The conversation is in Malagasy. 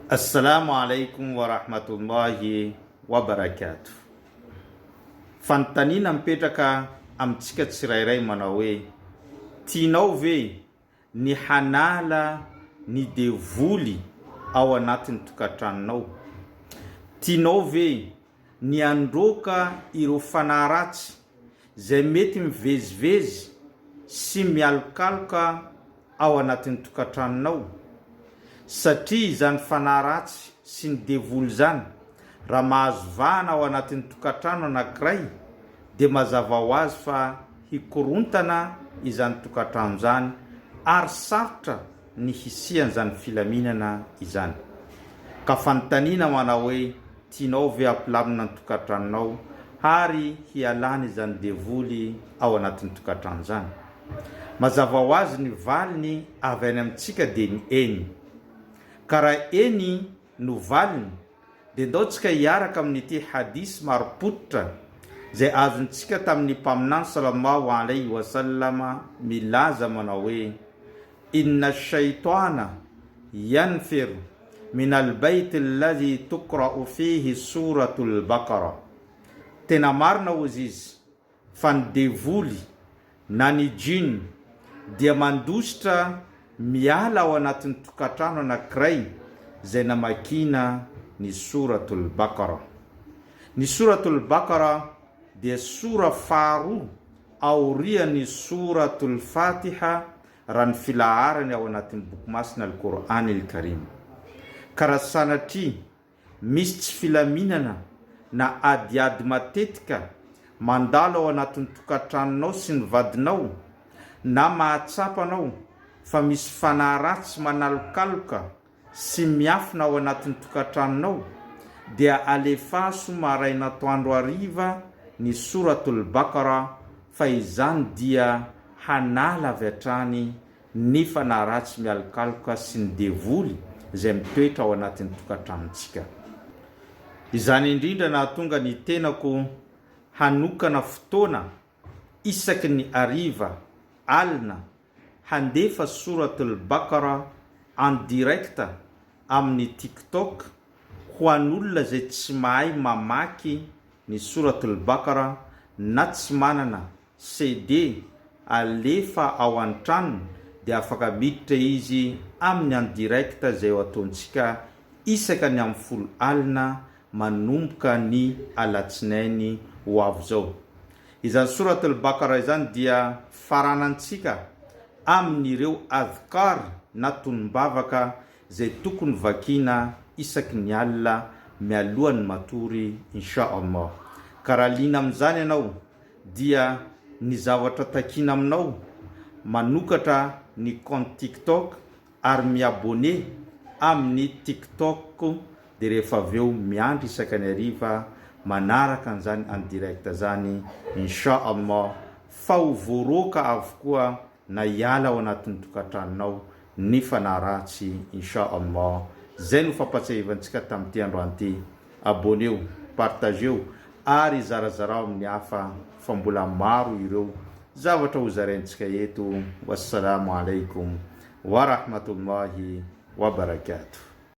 Assalamu alaikum wa rahmatullahi wa barakatuh. Fanontaniana mipetraka amintsika tsirairay manao hoe: tianao ve ny hanala ny devoly ao anatin'ny tokantranonao? Tianao ve ny androka ireo fanahy ratsy zay mety mivezivezy sy mialokaloka ao anatin'ny tokantranonao? Satria izany fanahy ratsy sy ny devoly zany raha mahazo vahana ao anatin'ny tokantrano anankiray dia mazava ho azy fa hikorontana izany tokantrano zany ary sarotra ny hisian'izany filaminana izany. Ka fanontaniana manao hoe: tianao ve hampilamina ny tokantranonao ary hialana izany devoly ao anatin'ny tokantrano zany? Mazava ho azy ny valiny avy any amintsika dia ny eny. Ka raha eny no valiny dia ndaontsika hiaraka amin'ity hadisy marim-pototra zay azontsika tamin'ny mpaminany sallallahu alaihi wasallama milaza manao hoe: inna shaitana yanfiru min albayt alladhi tuqra'u fihi suratul Baqara. Tena marina hozy izy fa ny devoly na ny jiny dia mandositra miala ao anatin'ny tokantrano anankiray zay namakina ny suratul Baqara. Ny suratul Baqara dia sura faharoa aorian'ny suratul Fatiha raha ny filaharany ao anatin'ny boky masina al-Qur'an al-Karim. Ka raha sanatria misy tsy filaminana na adiady matetika mandalo ao anatin'ny tokantranonao sy ny vadinao, na mahatsapanao fa misy fanahy ratsy manalokaloka sy miafina ao anatin'ny tokantranonao, dia alefaso maraina atoandro hariva ny suratul Baqara, fa izany dia hanala avy hatrany ny fanahy ratsy mialokaloka sy ny devoly zay mitoetra ao anatin'ny tokantranontsika. Izany indrindra nahatonga ny tenako hanokana fotoana isaky ny hariva alina handefa suratul Baqara en direct amin'ny TikTok ho an'olona zay tsy mahay mamaky ny suratul Baqara na tsy manana CD alefa ao an-tranony, dia afaka miditra izy amin'ny en direct zay ho ataontsika isaka ny amin'ny folo alina manomboka ny alatsinainy ho avy zao. Izany suratul Baqara izany dia faranantsika amin'ireo adhkar na tonom-bavaka zay tokony vakina isaky ny alina mialohan'ny matory insha Allah. Ka raha liana amin'izany ianao dia ny zavatra takina aminao manokatra ny compte TikTok ary miabone amin'ny TikTok, dia rehefa aveo miandry isaky ny hariva manaraka an'izany en direct zany insha Allah, fa ho voaroka avokoa na hiala ao anatin'ny tokantranonao ny fanahy ratsy insha Allah. Zay no fampatsiahivantsika tamin'ity androany ity. Aboneo, partageo ary zarazarao amin'ny hafa fa mbola maro ireo zavatra ho zaraintsika eto. Wassalamu alaikum wa rahmatullahi wa barakatuh.